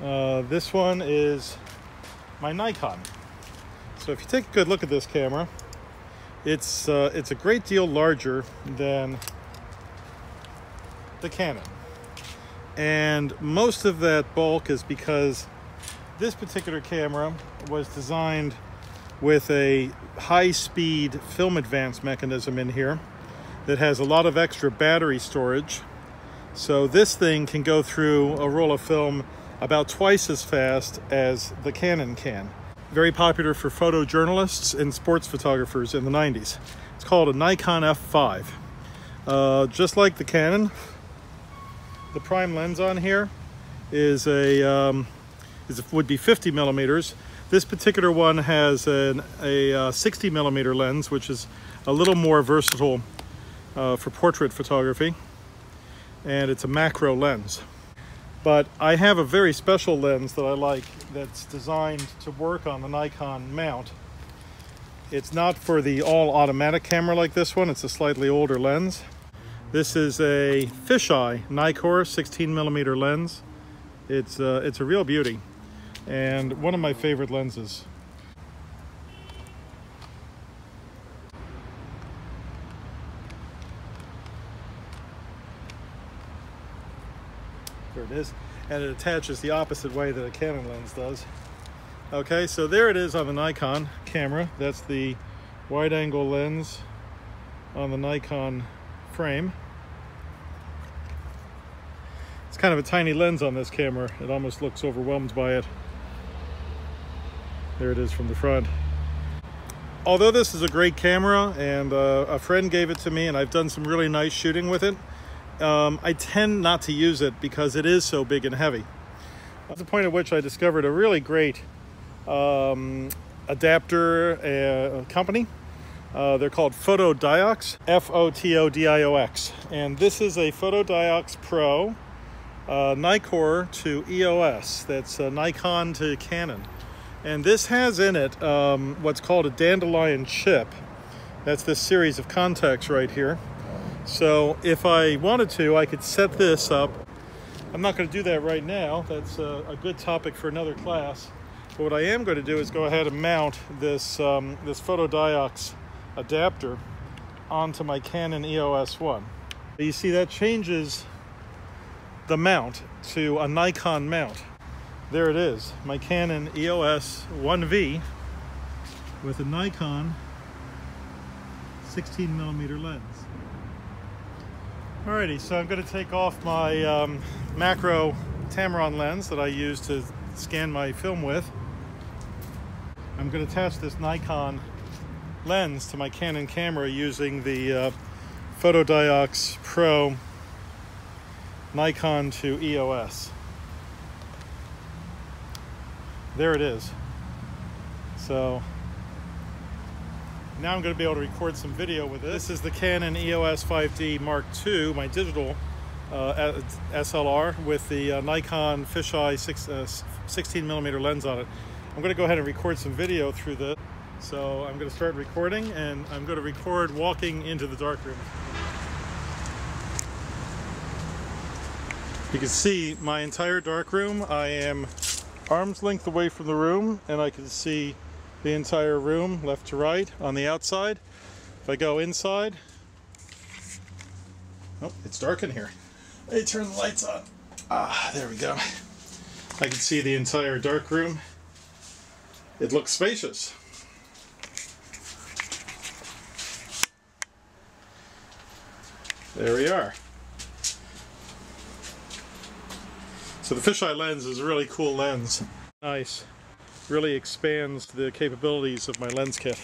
This one is my Nikon. So if you take a good look at this camera, it's a great deal larger than the Canon. And most of that bulk is because this particular camera was designed with a high-speed film advance mechanism in here that has a lot of extra battery storage. So this thing can go through a roll of film about twice as fast as the Canon can. Very popular for photojournalists and sports photographers in the 90s. It's called a Nikon F5. Just like the Canon, the prime lens on here is would be 50 millimeters. This particular one has a 60 millimeter lens, which is a little more versatile for portrait photography, and it's a macro lens. But I have a very special lens that I like that's designed to work on the Nikon mount. It's not for the all-automatic camera like this one. It's a slightly older lens. This is a Fisheye Nikkor 16 millimeter lens. It's a real beauty and one of my favorite lenses. There it is, and it attaches the opposite way that a Canon lens does. Okay, so there it is on the Nikon camera. That's the wide-angle lens on the Nikon frame. It's kind of a tiny lens on this camera. It almost looks overwhelmed by it. There it is from the front. Although this is a great camera and a friend gave it to me and I've done some really nice shooting with it, I tend not to use it because it is so big and heavy. At the point at which I discovered a really great adapter company. They're called FotodioX, F-O-T-O-D-I-O-X. And this is a FotodioX Pro Nikkor to EOS. That's Nikon to Canon. And this has in it what's called a Dandelion chip. That's this series of contacts right here. So if I wanted to, I could set this up. I'm not going to do that right now. That's a good topic for another class. But what I am going to do is go ahead and mount this, this FotodioX adapter onto my Canon EOS 1. You see that changes the mount to a Nikon mount. There it is, my Canon EOS 1V with a Nikon 16 millimeter lens. Alrighty, so I'm going to take off my macro Tamron lens that I use to scan my film with. I'm going to attach this Nikon lens to my Canon camera using the FotodioX Pro Nikon to EOS. There it is. So now I'm going to be able to record some video with this. This is the Canon EOS 5D Mark II, my digital SLR with the Nikon Fisheye 16 millimeter lens on it. I'm going to go ahead and record some video through this. So I'm going to start recording, and I'm going to record walking into the darkroom. You can see my entire darkroom. I am arm's length away from the room, and I can see the entire room left to right on the outside. If I go inside, oh, it's dark in here. Let me turn the lights on. Ah, there we go. I can see the entire darkroom. It looks spacious. There we are. So the fisheye lens is a really cool lens. Nice. Really expands the capabilities of my lens kit.